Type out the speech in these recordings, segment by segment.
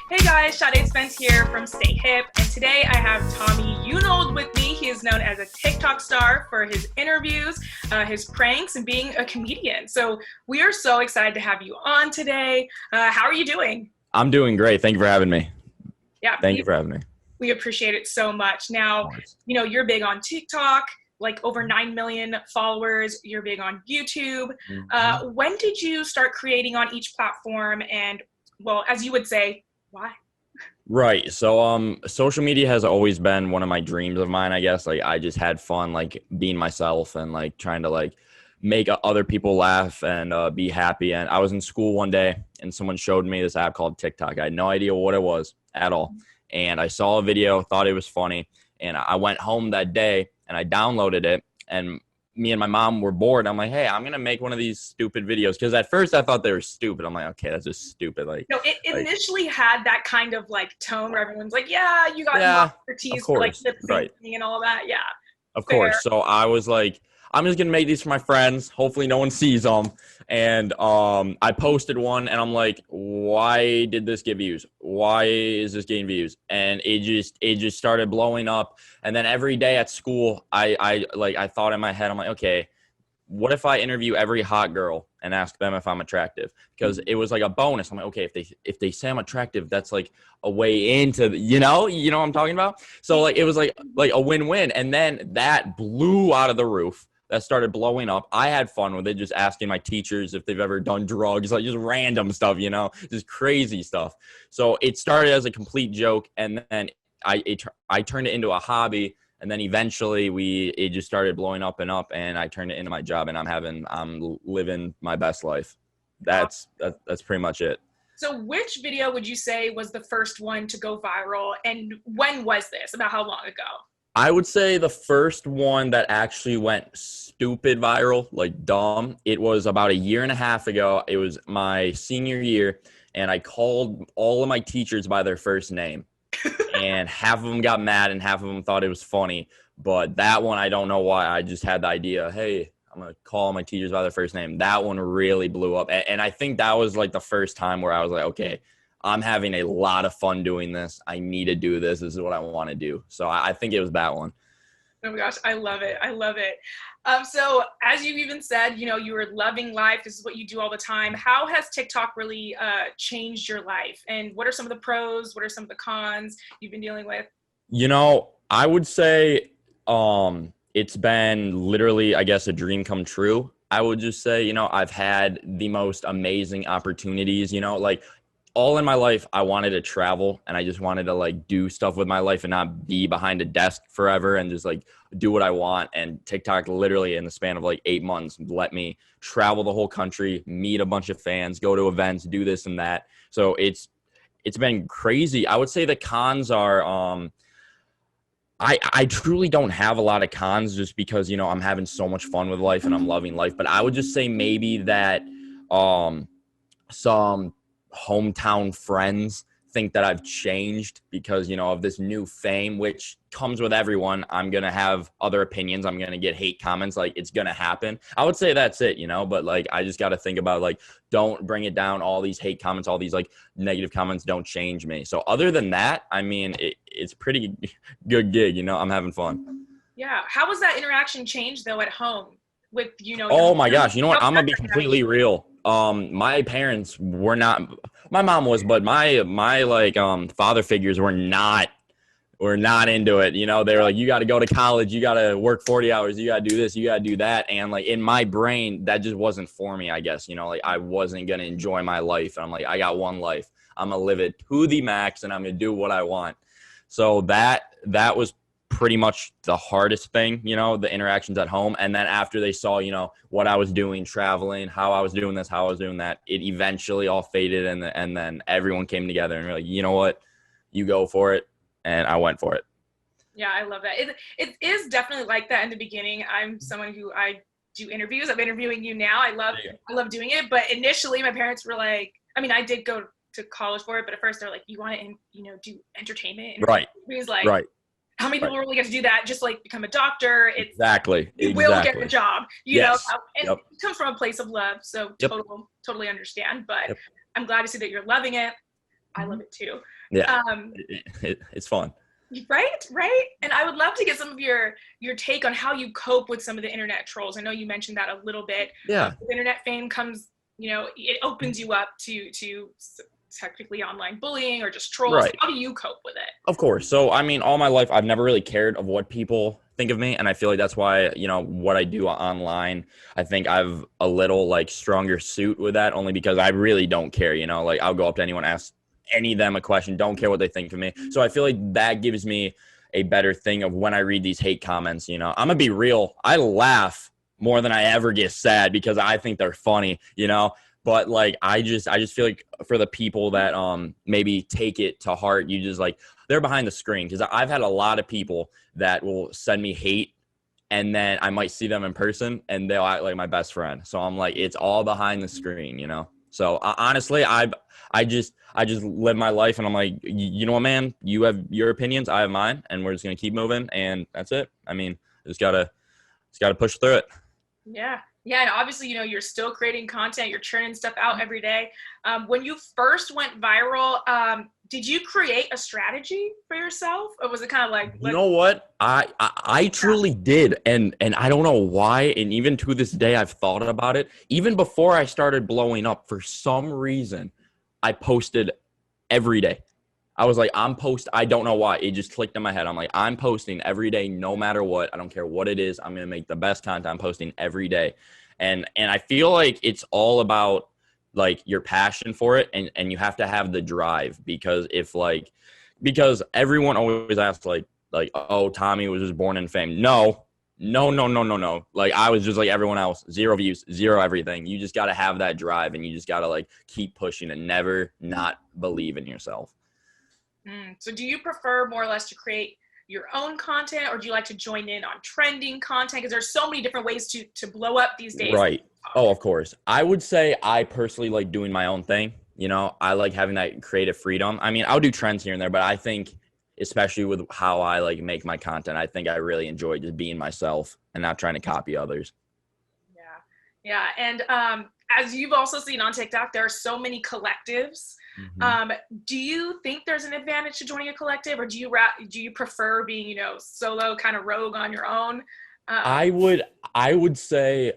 Hey guys, Sade Spence here from Stay Hip, and today I have Tommy Unold with me. He is known as a TikTok star for his interviews, his pranks, and being a comedian. So we are so excited to have you on today. How are you doing? I'm doing great. Thank you for having me. Yeah, Thank you for having me. we appreciate it so much. Of Now, course. you're big on TikTok, like over 9 million followers. You're big on YouTube. Mhm. When did you start creating on each platform? And, well, as you would say, why? Right. Social media has always been one of my dreams of mine, I guess. Like, I just had fun, like, being myself and, like, trying to, like, make other people laugh and be happy. And I was in school one day and someone showed me this app called TikTok. I had no idea what it was at all. And I saw a video, thought it was funny. And I went home that day and I downloaded it. And me and my mom were bored. I'm like, hey, I'm going to make one of these stupid videos. Because at first I thought they were stupid. I'm like, okay, that's just stupid. No, it Like, initially had that kind of like tone where everyone's like, "Yeah, you got yeah, mocked for of tease for like course. lip Right. syncing and all that." Yeah, Of fair. course. So I was like, I'm just gonna make these for my friends. Hopefully, no one sees them. And I posted one, and I'm like, why did this get views? Why is this getting views? And it just started blowing up. And then every day at school, I thought in my head, I'm like, okay, what if I interview every hot girl and ask them if I'm attractive? Because it was like a bonus. I'm like, okay, if they say I'm attractive, that's like a way into you know what I'm talking about. So like it was like a win-win, and then that blew out of the roof. That started blowing up. I had fun with it, just asking my teachers if they've ever done drugs, like just random stuff, just crazy stuff. So it started as a complete joke, and then I turned it into a hobby, and then eventually it just started blowing up and up, and I turned it into my job, and I'm living my best life. That's pretty much it. So, which video would you say was the first one to go viral, and when was this? About how long ago? I would say the first one that actually went stupid viral, like dumb, it was about a year and a half ago. It was my senior year, and I called all of my teachers by their first name. And half of them got mad and half of them thought it was funny. But that one, I don't know why. I just had the idea, hey, I'm going to call my teachers by their first name. That one really blew up. And I think that was like the first time where I was like, okay, I'm having a lot of fun doing this. I need to do this. This is what I want to do. So I think it was that one. Oh my gosh, I love it. I love it. So, as you've even said, you were loving life. This is what you do all the time. How has TikTok really changed your life? And what are some of the pros? What are some of the cons you've been dealing with? I would say it's been literally, I guess, a dream come true. I would just say, I've had the most amazing opportunities, like all in my life, I wanted to travel and I just wanted to like do stuff with my life and not be behind a desk forever and just like do what I want. And TikTok literally in the span of like 8 months let me travel the whole country, meet a bunch of fans, go to events, do this and that. So it's been crazy. I would say the cons are I truly don't have a lot of cons just because, I'm having so much fun with life and I'm loving life. But I would just say maybe that some hometown friends think that I've changed because, of this new fame, which comes with everyone. I'm going to have other opinions. I'm going to get hate comments. Like it's going to happen. I would say that's it, but like, I just got to think about like, don't bring it down. All these hate comments, all these like negative comments don't change me. So other than that, I mean, it's pretty good gig. I'm having fun. Yeah. How was that interaction changed though at home with, your Oh my gosh. You know what? how I'm gonna be parents are completely real. My parents were not, my mom was, but my like, father figures were not into it. They were like, you got to go to college. You got to work 40 hours. You got to do this. You got to do that. And like in my brain, that just wasn't for me, I guess, like I wasn't going to enjoy my life. And I'm like, I got one life. I'm going to live it to the max and I'm going to do what I want. So that was pretty much the hardest thing, the interactions at home. And then after they saw, what I was doing, traveling, how I was doing this, how I was doing that, it eventually all faded. And then everyone came together and were like, you know what, you go for it. And I went for it. Yeah, I love that. It is definitely like that in the beginning. I'm someone who I do interviews. I'm interviewing you now. I love doing it. But initially my parents were like, I mean, I did go to college for it, but at first they're like, you want to, do entertainment? And Right. he was like, Right. how many people really get to do that? Just like become a doctor. It's Exactly. you will get the job, Yes. and Yep. it comes from a place of love. So Yep. totally understand. But Yep. I'm glad to see that you're loving it. I love it too. Yeah, it's fun. Right. And I would love to get some of your take on how you cope with some of the internet trolls. I know you mentioned that a little bit. Yeah. With internet fame comes, it opens you up to technically online bullying or just trolls. Right. How do you cope with it? Of course. So, I mean, all my life, I've never really cared of what people think of me. And I feel like that's why, what I do online, I think I've a little like stronger suit with that only because I really don't care, like I'll go up to anyone, ask any of them a question, don't care what they think of me. So I feel like that gives me a better thing of when I read these hate comments, I'm going to be real. I laugh more than I ever get sad because I think they're funny, But like I just feel like for the people that maybe take it to heart, you just like they're behind the screen because I've had a lot of people that will send me hate and then I might see them in person and they'll act like my best friend. So I'm like, it's all behind the screen, So honestly, I just live my life and I'm like, you know what, man, you have your opinions, I have mine, and we're just gonna keep moving, and that's it. I mean, just gotta push through it. Yeah. Yeah, and obviously, you're still creating content. You're churning stuff out every day. When you first went viral, did you create a strategy for yourself, or was it kind of like? You know what? I truly did, and I don't know why. And even to this day, I've thought about it. Even before I started blowing up, for some reason, I posted every day. I was like, I don't know why. It just clicked in my head. I'm like, I'm posting every day, no matter what. I don't care what it is. I'm going to make the best content. I'm posting every day. And I feel like it's all about like your passion for it. And you have to have the drive because because everyone always asks like, oh, Tommy was just born in fame. No. Like I was just like everyone else, 0 views, 0 everything. You just got to have that drive and you just got to like keep pushing and never not believe in yourself. So do you prefer more or less to create your own content, or do you like to join in on trending content? Because there's so many different ways to blow up these days. Right. Oh, of course. I would say I personally like doing my own thing. I like having that creative freedom. I mean, I'll do trends here and there, but I think especially with how I like make my content, I think I really enjoy just being myself and not trying to copy others. Yeah. And as you've also seen on TikTok, there are so many collectives. Mm-hmm. Do you think there's an advantage to joining a collective, or do you prefer being, solo, kind of rogue on your own? I would say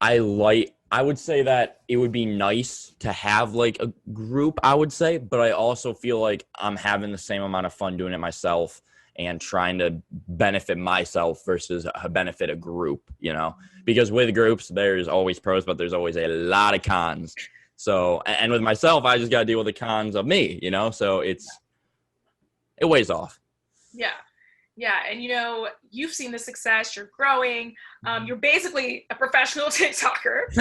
that it would be nice to have like a group, I would say, but I also feel like I'm having the same amount of fun doing it myself and trying to benefit myself versus benefit a group, because with groups, there's always pros, but there's always a lot of cons. So, and with myself, I just got to deal with the cons of me, so it weighs off. Yeah. Yeah. And, you've seen the success, you're growing. You're basically a professional TikToker.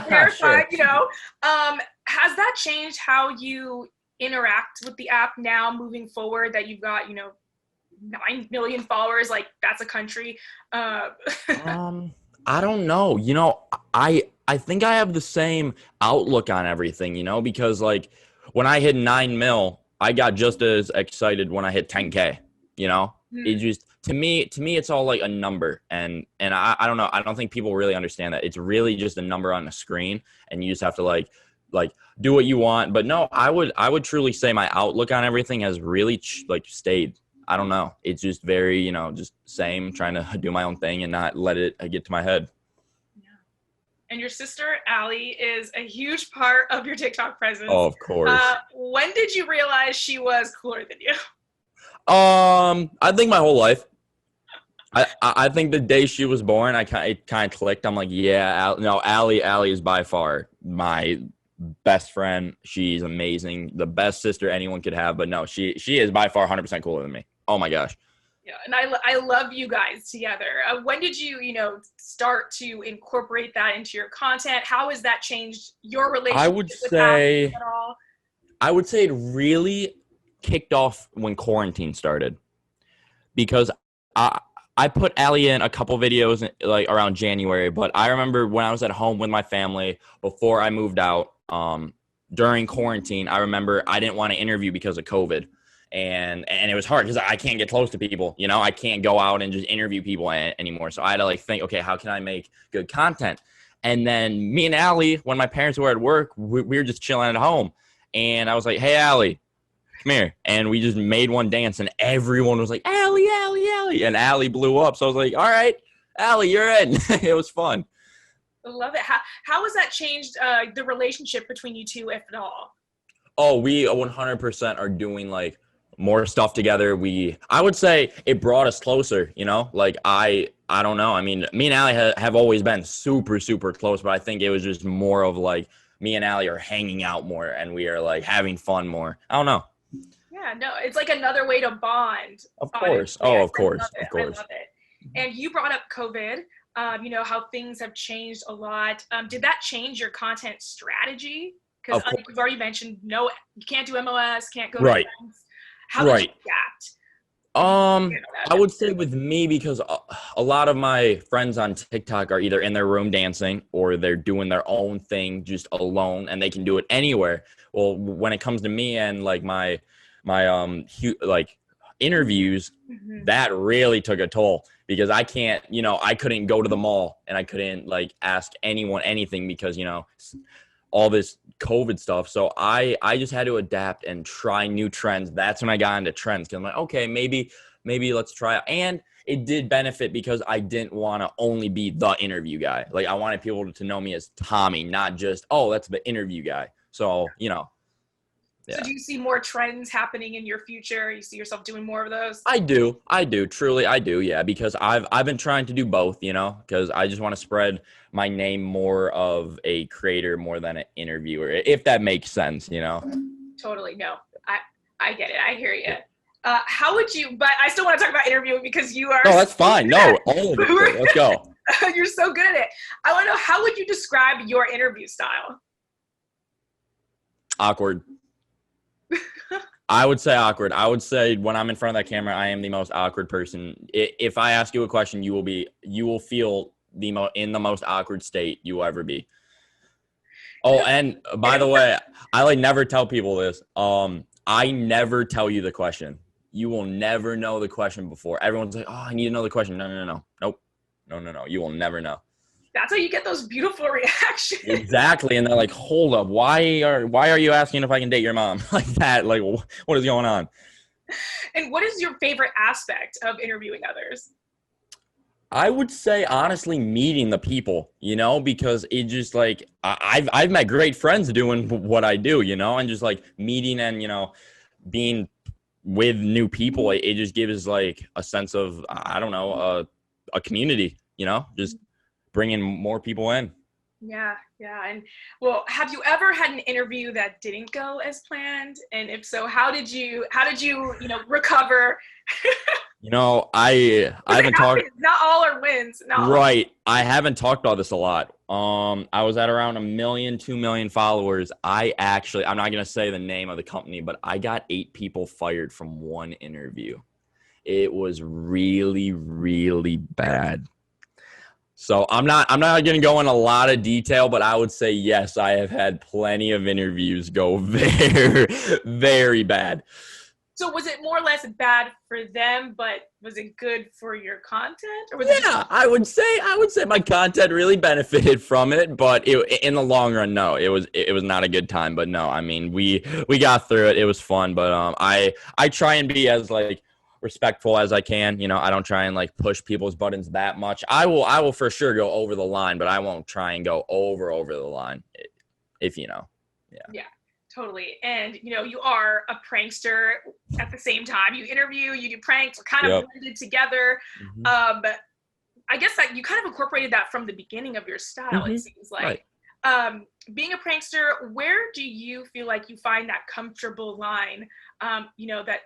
Verified, Sure. Has that changed how you interact with the app now moving forward that you've got, 9 million followers? Like that's a country. I don't know. I think I have the same outlook on everything, because like when I hit 9 mil, I got just as excited when I hit 10K, It just, to me, it's all like a number. And I don't know. I don't think people really understand that. It's really just a number on the screen and you just have to like do what you want. But no, I would truly say my outlook on everything has really stayed. I don't know. It's just very, just same, trying to do my own thing and not let it get to my head. Yeah. And your sister, Allie, is a huge part of your TikTok presence. Oh, of course. When did you realize she was cooler than you? I think my whole life. I think the day she was born, it kind of clicked. I'm like, yeah, Allie is by far my best friend. She's amazing. The best sister anyone could have. But no, she is by far 100% cooler than me. Oh my gosh. Yeah, and I love you guys together. When did you, start to incorporate that into your content? How has that changed your relationship with Allie at all? I would say it really kicked off when quarantine started, because I put Allie in a couple videos like around January, but I remember when I was at home with my family before I moved out, during quarantine, I remember I didn't want to interview because of COVID. And it was hard because I can't get close to people, I can't go out and just interview people anymore. So I had to like think, okay, how can I make good content? And then me and Allie, when my parents were at work, we were just chilling at home. And I was like, hey, Allie, come here. And we just made one dance, and everyone was like, Allie, Allie, Allie. And Allie blew up. So I was like, all right, Allie, you're in. It was fun. I love it. How has that changed the relationship between you two, if at all? Oh, we 100% are doing like more stuff together. I would say it brought us closer, you know, like I don't know. I mean, me and Allie have always been super, super close, but I think it was just more of like me and Allie are hanging out more and we are like having fun more. I don't know. Yeah, no, it's like another way to bond. Of course. Honestly. Oh, of course. Of I course. love it. And you brought up COVID, you know, how things have changed a lot. Did that change your content strategy? Because like we've already mentioned, no, you can't do MOS, can't go to events. How did you adapt? I would say with me, because a lot of my friends on TikTok are either in their room dancing or they're doing their own thing just alone, and they can do it anywhere. Well, when it comes to me and like my like interviews, that really took a toll because I can't, you know, I couldn't go to the mall and I couldn't like ask anyone anything because, you know, all this COVID stuff. So I just had to adapt and try new trends. That's when I got into trends. Cause I'm like, okay, maybe let's try it. And it did benefit because I didn't want to only be the interview guy. Like I wanted people to know me as Tommy, not just, oh, that's the interview guy. So, you know. Yeah. So do you see more trends happening in your future? You see yourself doing more of those? I do. Truly, I do. Yeah. Because I've been trying to do both, you know, because I just want to spread my name more of a creator more than an interviewer, if that makes sense, you know? Totally. No, I get it. I hear you. How would you, but I still want to talk about interviewing because you are. No, that's fine. No, all of it. Let's go. You're so good at it. I want to know, how would you describe your interview style? Awkward. I would say awkward. I would say when I'm in front of that camera, I am the most awkward person. If I ask you a question, you will feel in the most awkward state you will ever be. Oh, and by the way, I like never tell people this. I never tell you the question. You will never know the question before. Everyone's like, oh, I need to know the question. No. Nope. No. You will never know. That's how you get those beautiful reactions. Exactly. And they're like, hold up. Why are you asking if I can date your mom? Like that. Like, what is going on? And what is your favorite aspect of interviewing others? I would say, honestly, meeting the people, you know, because it just like, I've met great friends doing what I do, you know, and just like meeting and, you know, being with new people. It just gives like a sense of, I don't know, a community, you know, just bringing more people in. Yeah. And well, have you ever had an interview that didn't go as planned? And if so, how did you, you know, recover? You know, I haven't talked. Not all are wins. Right. I haven't talked about this a lot. I was at around 1 million, 2 million followers. I'm not going to say the name of the company, but I got 8 people fired from one interview. It was really, really bad. So I'm not going to go in a lot of detail, but I would say, yes, I have had plenty of interviews go very, very bad. So was it more or less bad for them, but was it good for your content? Or was I would say my content really benefited from it, but in the long run, no, it was not a good time. But no, I mean, we got through it. It was fun, but I try and be as like respectful as I can. You know, I don't try and like push people's buttons that much. I will for sure go over the line, but I won't try and go over the line, if you know. Yeah. Totally. And, you know, you are a prankster at the same time. You interview, you do pranks, kind of blended together. But I guess that you kind of incorporated that from the beginning of your style, it seems like. Right. Being a prankster, where do you feel like you find that comfortable line, you know, that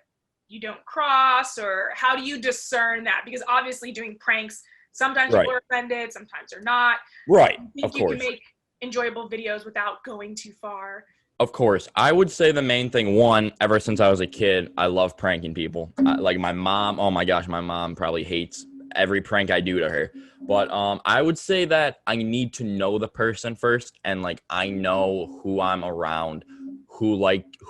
you don't cross, or how do you discern that? Because obviously doing pranks, sometimes people are offended, sometimes they're not. Right. Of course. You can make enjoyable videos without going too far. Of course. I would say the main thing, one, ever since I was a kid, I love pranking people. Like my mom, oh my gosh, my mom probably hates every prank I do to her. But I would say that I need to know the person first, and like I know who I'm around, who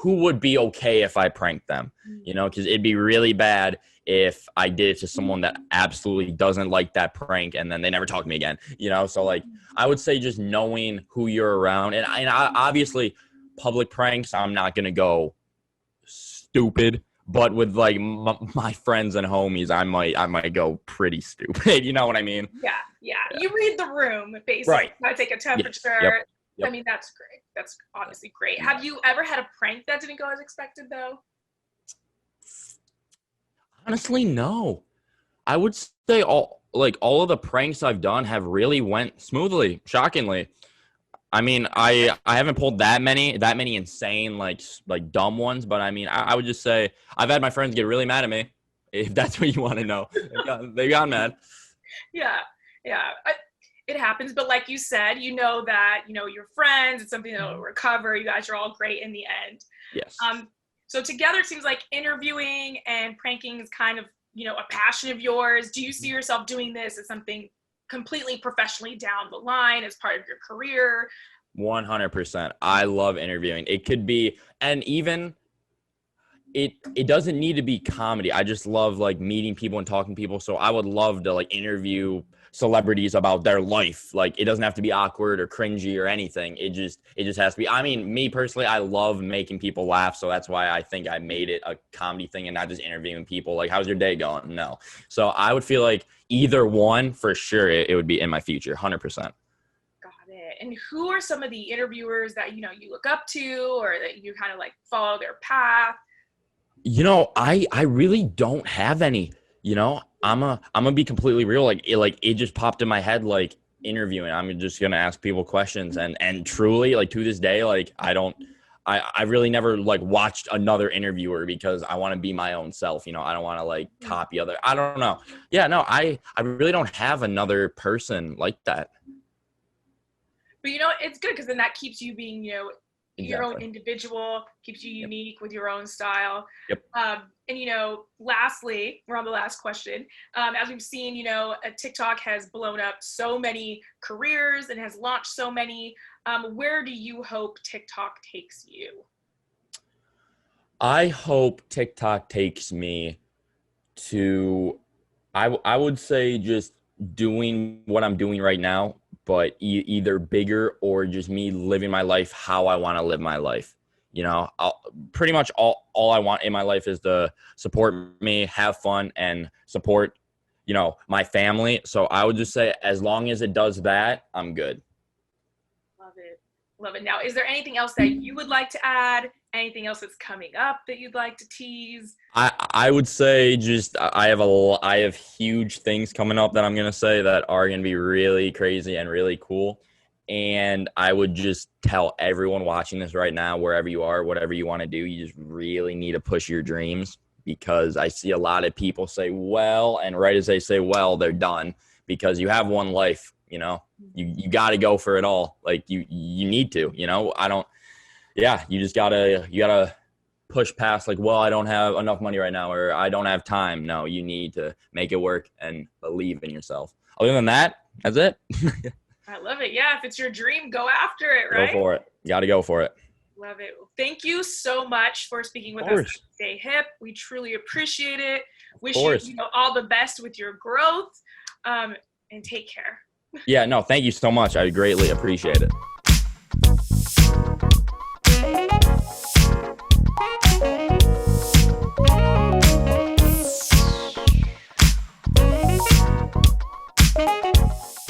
would be okay if I pranked them, you know, because it'd be really bad if I did it to someone that absolutely doesn't like that prank and then they never talk to me again, you know. So like I would say just knowing who you're around, and I obviously public pranks, I'm not going to go stupid. But with like my friends and homies, I might go pretty stupid. You know what I mean? Yeah. You read the room, basically. Right. I take a temperature. Yes. Yep. I mean, that's great. That's obviously great. Have you ever had a prank that didn't go as expected, though? Honestly, no. I would say all of the pranks I've done have really went smoothly, shockingly. I mean, I haven't pulled that many insane like dumb ones, but I mean, I would just say I've had my friends get really mad at me, if that's what you want to know. They got mad. Yeah. It happens, but like you said, you know that your friends. It's something that'll recover. You guys are all great in the end. Yes. So together, it seems like interviewing and pranking is kind of a passion of yours. Do you see yourself doing this as something completely professionally down the line as part of your career? 100%. I love interviewing. It could be, and even it doesn't need to be comedy. I just love like meeting people and talking to people. So I would love to like interview celebrities about their life. Like it doesn't have to be awkward or cringy or anything. It just has to be. I mean, me personally, I love making people laugh. So that's why I think I made it a comedy thing and not just interviewing people. Like, how's your day going? No. So I would feel like either one for sure. It would be in my future. 100%. Got it. And who are some of the interviewers that you look up to, or that you kind of like follow their path? I really don't have any. I'm gonna be completely real. Like it just popped in my head, like interviewing. I'm just gonna ask people questions, and truly, like to this day, like I really never like watched another interviewer because I want to be my own self. I don't want to like copy other. I don't know. Yeah, no, I really don't have another person like that. But it's good because then that keeps you being your own individual, keeps you unique with your own style. Yep. And lastly, we're on the last question. As we've seen, TikTok has blown up so many careers and has launched so many. Where do you hope TikTok takes you? I hope TikTok takes me to, I would say just doing what I'm doing right now, but either bigger or just me living my life how I want to live my life. Pretty much all I want in my life is to support me, have fun, and support, my family. So I would just say as long as it does that, I'm good. Love it. Now, is there anything else that you would like to add? Anything else that's coming up that you'd like to tease? I would say just I have huge things coming up that I'm gonna say that are gonna be really crazy and really cool. And I would just tell everyone watching this right now, wherever you are, whatever you want to do, you just really need to push your dreams, because I see a lot of people say, well, and right as they say, well, they're done, because you have one life, you got to go for it all. Like you need to, you just gotta push past like, well, I don't have enough money right now, or I don't have time. No, you need to make it work and believe in yourself. Other than that, that's it. I love it. Yeah, if it's your dream, go after it, right? Go for it. You got to go for it. Love it. Thank you so much for speaking with us. Stay hip. We truly appreciate it. Wish you, all the best with your growth, and take care. Yeah, no, thank you so much. I greatly appreciate it.